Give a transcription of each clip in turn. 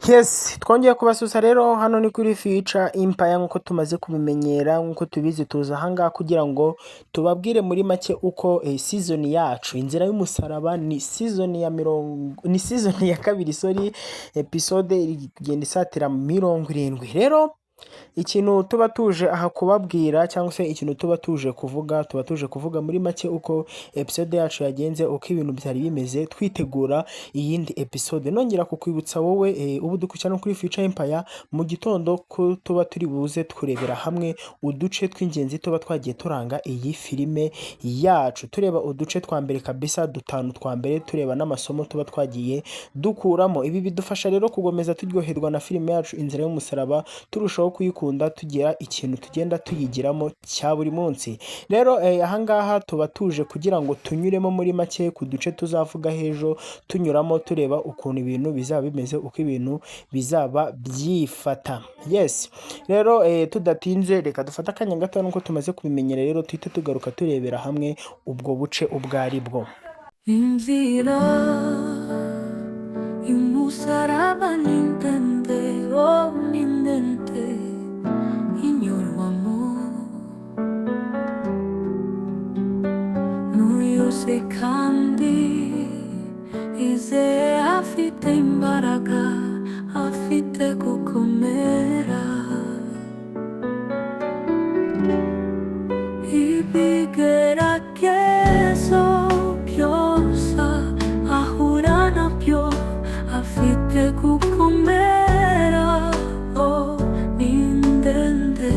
Yes, twongeye kubasusa rero hano ni kuri Future Empire nk'uko tumaze kubimenyera nk'uko tubizi tuza ahangaha kugira ngo tubabwire muri make uko season yacu inzira y'umusaraba ni season ya kabiri, sorry, episode iri kugenda isatira 70. Rero ikintu tuba tuje aha kubabwira cyangwa se ikintu tuba tuje kuvuga muri make uko episode yacu yagenze, uko ibintu byari bimeze twitegura iyindi episode. Nongera kukwibutsa wowe ubu dukurikirana kuri Future Empire mu gitondo ko tuba turi buze kurebera hamwe uduce tw'ingenzi tuba twagiye turanga iyi filime yacu, tureba uduce twa mbere kabisa, dutanu twa mbere, tureba n'amasomo tuba twagiye dukuramo. Ibi bidufasha rero kugomeza turyoherwa na filime yacu inzira y'umusaraba, turushaho kuyikunda, tugira ikintu tugenda tuyigiramo cya buri munsi. Rero ahangaha tuba tuje kugira ngo tunyuremo muri make ku duce tuzavuga hejo, tunyuramo tureba ukuntu ibintu bizaba bimeze, uko ibintu bizaba byifata. Yes, rero tudatinze reka dufate akanya gato nuko tumaze kubimenyera, rero tuhite tugaruka turebera hamwe ubwo buce ubwo ari bwo. Inzira y'umusaraba ni ndende, oh ni ndende, inyurwamo n'uyose kandi izeye afite imbaraga, afite gukomera. Ibigeragezo byose ahura nabyo, afite gukomera, oh ni ndende.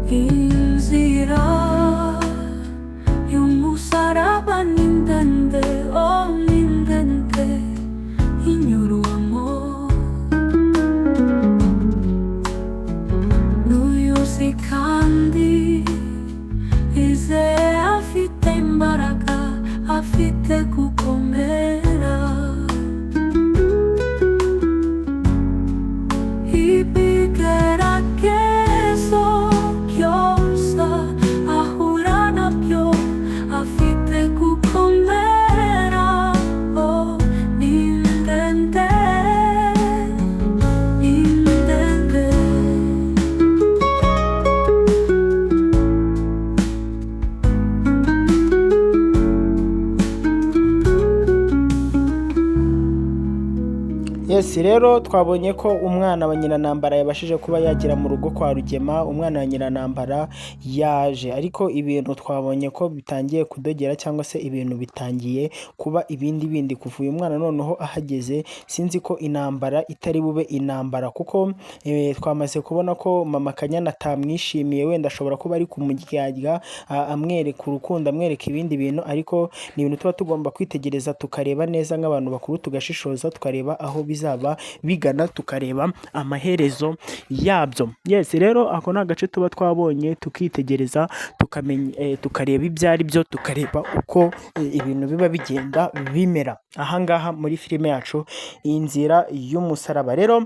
Inzira y'umusaraba ni ndende, oh ni ndende, inyurwamo n'uyuzi kandi izeye afite imbaraga, afite gukomera. Ibigeragezo byose ahura nabyo, afite gukomera, oh ni ndende, ni ndende. Yes, rero twabonye ko umwana wa Nyiranambara yabashije kuba yagera mu rugo kwa Rugema, umwana wa Nyiranambara yaje, ariko ibintu twabonye ko bitangiye kudogera cyangwa se ibintu bitangiye kuba ibindi kuva uyu mwana noneho ahageze. Sinzi ko intambara itari bube intambara, kuko twamaze kubona ko mama Kanyana atamwishimiye, wenda ashobora kuba ari kumuryarya, amwereka urukundo, amwereka ibindi bintu, ariko ni ibintu tuba tugomba kwitegereza tukareba neza nk'abantu bakuru, tugashishoza tukareba aho bizaba bigana, tukareba amaherezo yabyo. Yes, rero ako ni agace tuba twabonye tukitegereza, tukamenya tukareba ibyo ari byo, tukareba uko ibintu biba bigenda bimera ahangaha muri filime yacu inzira y'umusaraba. Rero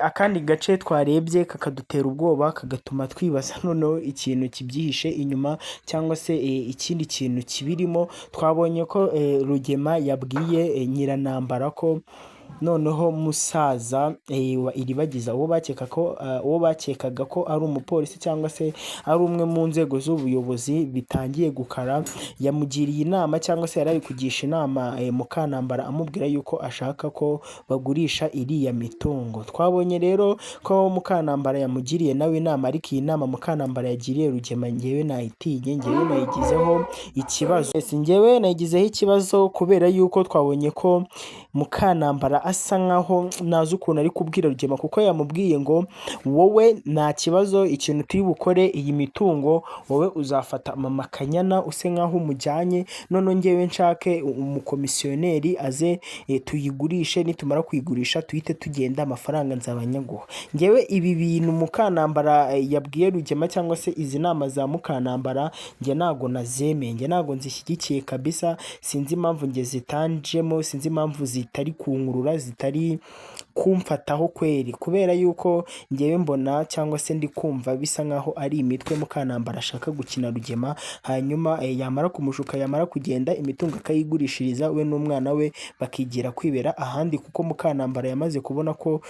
akandi gace twarebye kakadutera ubwoba, kagatuma twibaza noneho ikintu kibyihishe inyuma cyangwa se ikindi kintu kibirimo. Twabonye ko Rugema yabwiye Nyiranambara ko noneho musaza wa Iribagiza, uwo bakekaga ko ari umupolisi cyangwa se ari umwe mu nzego z'ubuyobozi bitangiye gukara, yamugiriye inama cyangwa se yarari kugisha inama Mukanambara, amubwira yuko ashaka ko bagurisha iriya mitungo. Twabonye rero ko Mukanambara yamugiriye nawe inama, ariko iyi nama Mukanambara yagiriye Rugema ngewe nayitinye, ngewe nayigizeho ikibazo. Yes, ngewe nayigizeho ikibazo kubera yuko twabonye ko Mukanambara asa nkaho nazi ukuntu ari kubwira Rugema, kuko yamubwiye ngo wowe nta kibazo, ikintu turi bukore iyi mitungo wowe uzafata mama Kanyana use nkaho umujyanye, none ngewe nshake umukomisiyoneri aze tuyigurishe, nitumara kuyigurisha tuhite tugenda, amafaranga nzaba nyaguha. Ngewe ibi bintu Mukantambara yabwiye Rugema cyangwa se izi nama za Mukantambara njye ntago nazemeye, njye ntago nzishyigikiye kabisa. Sinzi impamvu njye zitanjemo, sinzi impamvu zitari kunkurura, zitari kumfataho kweri, kubera yuko ngewe mbona cyangwa se ndi kumva bisa nkaho ari imitwe Mukantambara ashaka gukina Rugema, hanyuma yamara kumushuka, yamara kugenda imitungo akayigurishiriza we n'umwana we bakigira kwibera ahandi, kuko Mukantambara yamaze kubona ko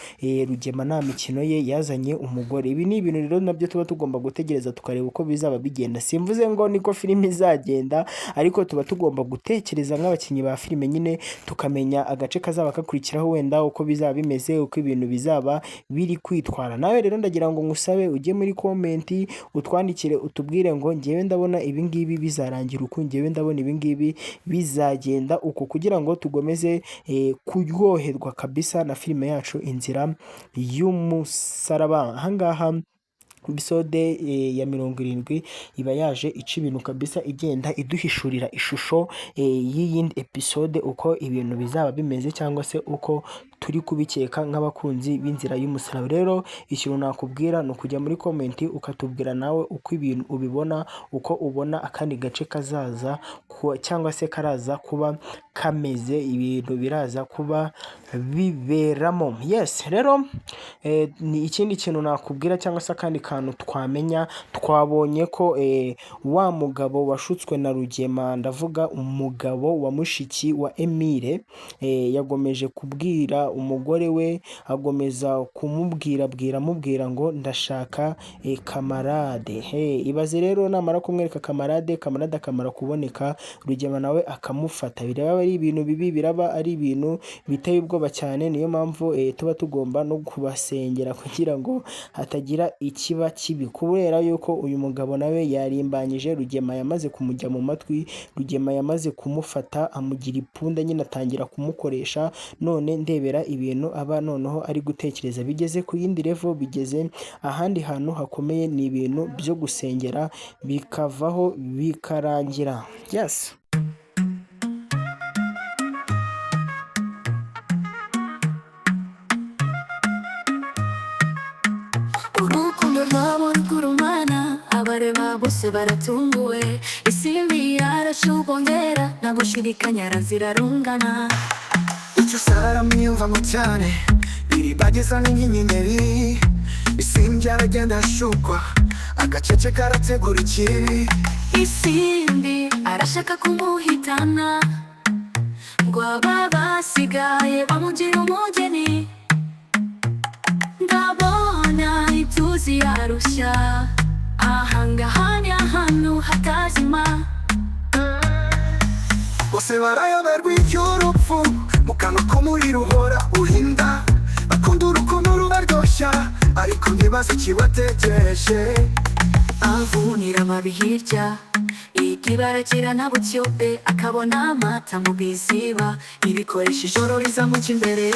Rugema nta mikino ye, yazanye umugore. Ibi ni ibintu rero nabyo tuba tugomba gutegereza tukareba uko bizaba bigenda. Simvuze ngo niko filime izagenda, ariko tuba tugomba gutekereza nk'abakinnyi ba filime nyine, tukamenya agace kazaba gakurikiraho, wenda uko bizaba bimeze, uko ibintu bizaba biri kwitwara. Nawe rero ndagira ngo ngusabe ujye muri komenti utwandikire, utubwire ngo ngewe ndabona ibi ngibi bizarangira uku, ngewe ndabona ibi ngibi bizagenda uku, kugira ngo tugomeze kuryoherwa kabisa na filime yacu Inzira y'Umusaraba. Ahangaha episode ya 70 iba yaje ica ibintu kabisa, igenda iduhishurira ishusho y'iyindi episode uko ibintu bizaba bimeze, cyangwa se uko turi kubikeka nk'abakunzi b'Inzira y'Umusaraba. Rero ikintu nakubwira ni ukujya muri komenti ukatubwira nawe uko ibintu ubibona, uko ubona akandi gace kazaza cyangwa se karaza kuba kameze, ibintu biraza kuba biberamo. Yes, rero ni ikindi kintu nakubwira cyangwa se akandi kantu twamenya, twabonye ko wa mugabo washutswe na Rugema, ndavuga umugabo wa mushiki wa Emile, yagomeje kubwira umugore we, agomeza amubwira ngo ndashaka kamarade. Ibaze rero namara kumwereka kamarade akamara kuboneka, Rugema nawe akamufata. Biraba ari ibintu bibi, biraba ari ibintu biteye ubwoba cyane. Niyo mpamvu tuba tugomba no kubasengera kugira ngo hatagira ikiba kibi, kubera yuko uyu mugabo nawe yarimbanyije Rugema, yamaze kumujya mu matwi, Rugema yamaze kumufata amugira ipunda nyine, atangira kumukoresha. None ndebera ibintu aba noneho ari gutekereza, bigeze ku yindi level, bigeze ahandi hantu hakomeye. Ni ibintu byo gusengera bikavaho bikarangira. Yes. Urukundo rwabo rw'urumana, abareba bose baratunguwe, isimbi yarashubongera, nta gushidikanya zirarungana. Icyo usara mwiyumvamo cyane, biribageza n'inyenyeri, isimbi aragenda ashukwa, agacece karategura ikibi. Isimbi arashaka kumuhitana, ngo aba basigaye bamugira umugeni. Ndabona ituzi yarushya, ahangaha ni ahantu hatazima. Bose barayoberwa iby'urupfu, mu kanwa k'umuriro uhora uhinda. Bakunda urukundo rubaryoshya, ariko ntibazi ikibategereje. Avunira amabi hirya, ikibara kirana butyobe, akabona amata mu biziba, ibikoresha ijoro rizamuca imbere.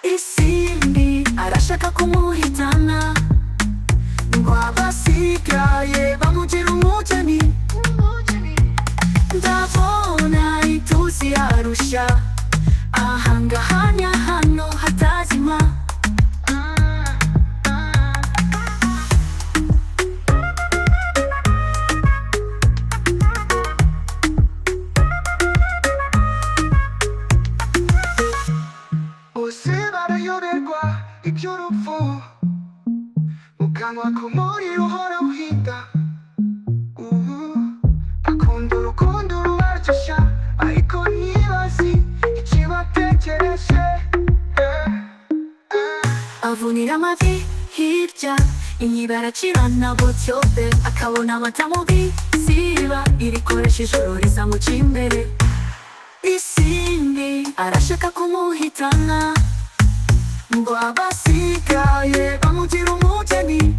Isimbi arashaka kumuhitana, ngo abasigaye bamugira umugeni. Ndabona ituzi yarushya, ahangaha ni ahantu hatazima. Bose barayoberwa iby'urupfu, mu kanwa k'umuriro uhora uhinda. Bakunda urukundo rubaryoshya, ariko ntibazi ikibategereje. Avunira amavi hirya, inyibara kirana butyobe, akabona amata mu biziba, irikoresha ijoro rizamuca imbere. Isimbi arashaka kumuhitana, ngo abasigaye bamugira umugeni.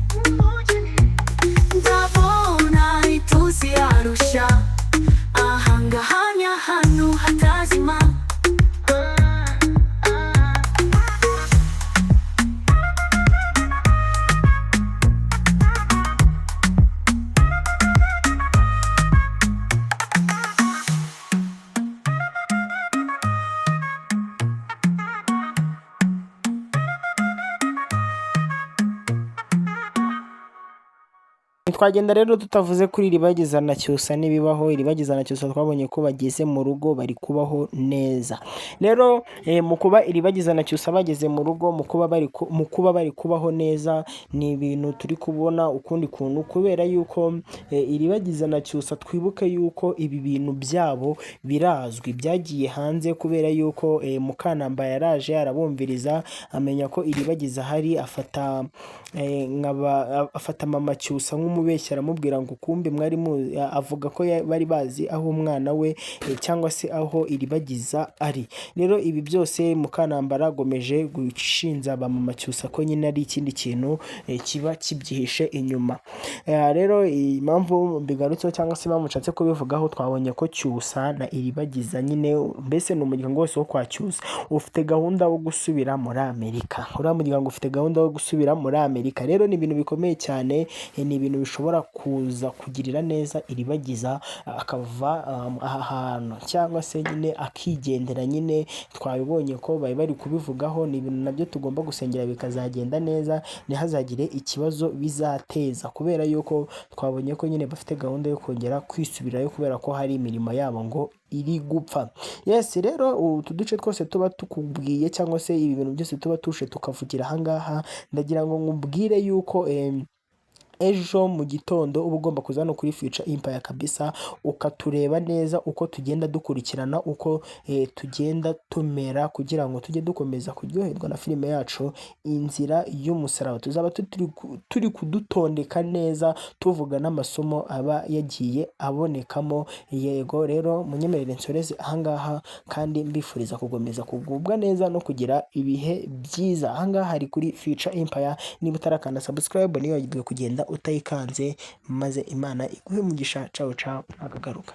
Ndabona ituzi yarushya, ahangaha ni ahantu hatazima. Ntitwagenda rero tutavuze kuri Iribagiza na Cyusa n'ibibaho. Iribagiza na Cyusa twabonye ko bageze mu rugo bari kubaho neza. Rero mu kuba Iribagiza na Cyusa bageze mu rugo, mu kuba bari kubaho neza, ni ibintu turi kubona ukundi kuntu, kubera yuko Iribagiza na Cyusa twibuke yuko ibi bintu byabo birazwi, byagiye hanze, kubera yuko Mukanamba yaraje arabumviriza amenya ko Iribagiza hari, afata mama Cyusa nk'umubeshyi, aramubwira ngo kumbe mwari avuga ko bari bazi aho umwana we cyangwa se aho Iribagiza ari. Rero ibi byose Mukanambara agomeje gushinja ba mama Cyusa ko nyine ari ikindi kintu kiba kibyihishe inyuma. Rero impamvu mbigarutseho cyangwa se bamushatse kubivugaho, twabonye ko Cyusa na Iribagiza nyine mbese ni umuryango wose wo kwa Cyusa ufite gahunda yo gusubira muri Amerika. Uriya muryango ufite gahunda yo gusubira muri Amerika. Rero ni ibintu bikomeye cyane, ni ibintu bishobora kuza kugirira neza Iribagiza akava aha hantu cyangwa se nyine akigendera. Nyine twabibonye ko bari kubivugaho, ni ibintu nabyo tugomba gusengera bikazagenda neza, ntihazagire ikibazo bizateza, kubera yuko twabonye ko nyine bafite gahunda yo kongera kwisubirayo, kubera ko hari imirimo yabo ngo iri gupfa. Yes, rero utu duce twose tuba tukubwiye cyangwa se ibi bintu byose tuba tushe tukavugira ahangaha, ndagira ngo nkubwire yuko ejo mu gitondo uba ugomba kuza hano kuri Future Empire kabisa, ukatureba neza uko tugenda dukurikirana, uko tugenda tumera, kugira ngo tujye dukomeza kuryoherwa na filime yacu Inzira y'Umusaraba. Tuzaba turi kudutondeka neza, tuvuga n'amasomo aba yagiye abonekamo. Yego, rero munyemerere nsoreze ahangaha, kandi mbifuriza kugomeza kugubwa neza no kugira ibihe byiza. Ahangaha hari kuri Future Empire, niba utarakanda subscribe ntiwibagirwe kugenda utayikanze, maze Imana iguhe umugisha. Ciao ciao, akagaruka.